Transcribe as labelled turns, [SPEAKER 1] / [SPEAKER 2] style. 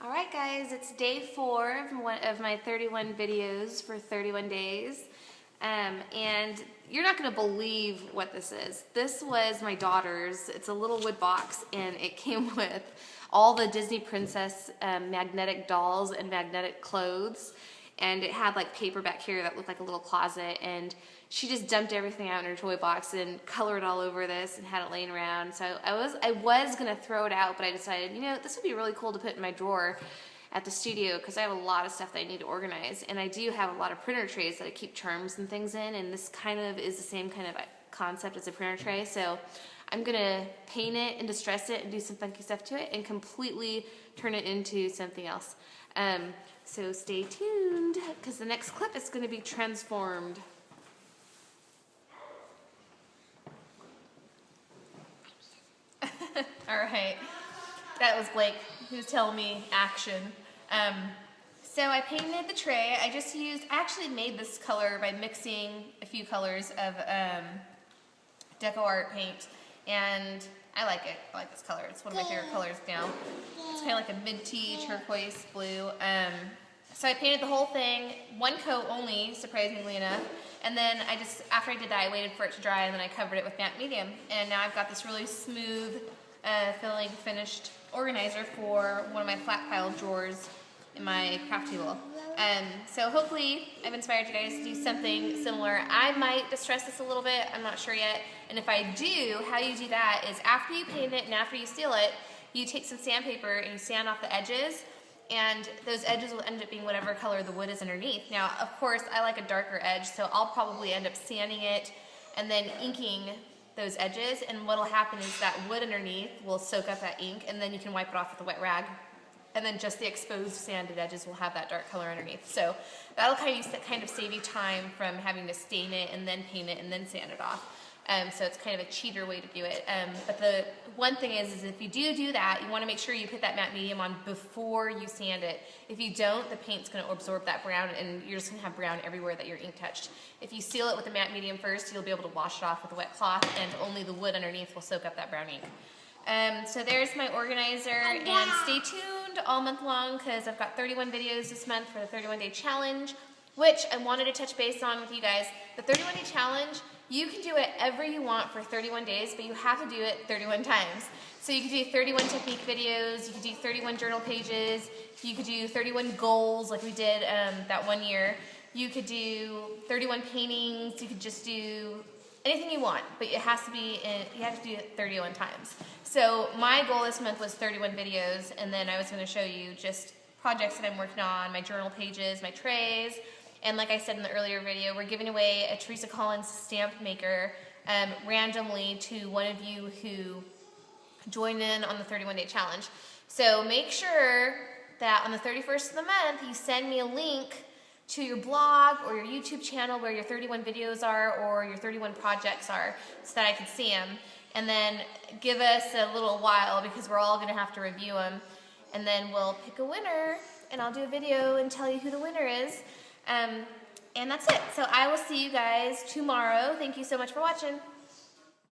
[SPEAKER 1] Alright guys, it's day 4 of my 31 videos for 31 days. And you're not going to believe what this is. This was my daughter's. It's a little wood box and it came with all the Disney princess magnetic dolls and magnetic clothes. And it had like paper back here that looked like a little closet, and she just dumped everything out in her toy box and colored all over this and had it laying around. So I was gonna throw it out, but I decided, you know, this would be really cool to put in my drawer at the studio because I have a lot of stuff that I need to organize, and I do have a lot of printer trays that I keep charms and things in, and this kind of is the same kind of concept as a printer tray. So I'm gonna paint it and distress it and do some funky stuff to it and completely turn it into something else. So stay tuned because the next clip is going to be transformed. Alright, that was Blake who's telling me action. So I painted the tray. I actually made this color by mixing a few colors of Deco Art paint, and I like it. I like this color. It's one of my favorite colors now. It's kind of like a minty turquoise blue. So I painted the whole thing, one coat only, surprisingly enough. And then after I did that, I waited for it to dry, and then I covered it with matte medium. And now I've got this really smooth, filling, finished organizer for one of my flat pile drawers in my craft table. So hopefully I've inspired you guys to do something similar. I might distress this a little bit, I'm not sure yet. And if I do, how you do that is after you paint it and after you seal it, you take some sandpaper and you sand off the edges, and those edges will end up being whatever color the wood is underneath. Now, of course, I like a darker edge, so I'll probably end up sanding it and then inking those edges, and what'll happen is that wood underneath will soak up that ink, and then you can wipe it off with a wet rag, and then just the exposed sanded edges will have that dark color underneath. So that'll kind of save you time from having to stain it and then paint it and then sand it off. So it's kind of a cheater way to do it. But the one thing is if you do that, you want to make sure you put that matte medium on before you sand it. If you don't, the paint's going to absorb that brown, and you're just going to have brown everywhere that your ink touched. If you seal it with the matte medium first, you'll be able to wash it off with a wet cloth, and only the wood underneath will soak up that brown ink. So there's my organizer, and stay tuned all month long because I've got 31 videos this month for the 31-day challenge, which I wanted to touch base on with you guys. The 31-day challenge, you can do whatever you want for 31 days, but you have to do it 31 times. So you could do 31 technique videos, you could do 31 journal pages, you could do 31 goals like we did that one year. You could do 31 paintings, you could just do anything you want, but it has to be you have to do it 31 times. So my goal this month was 31 videos, and then I was going to show you just projects that I'm working on, my journal pages, my trays, and like I said in the earlier video, we're giving away a Teresa Collins stamp maker randomly to one of you who joined in on the 31-day challenge. So make sure that on the 31st of the month, you send me a link to your blog or your YouTube channel where your 31 videos are or your 31 projects are so that I can see them. And then give us a little while because we're all going to have to review them. And then we'll pick a winner, and I'll do a video and tell you who the winner is. And that's it. So I will see you guys tomorrow. Thank you so much for watching.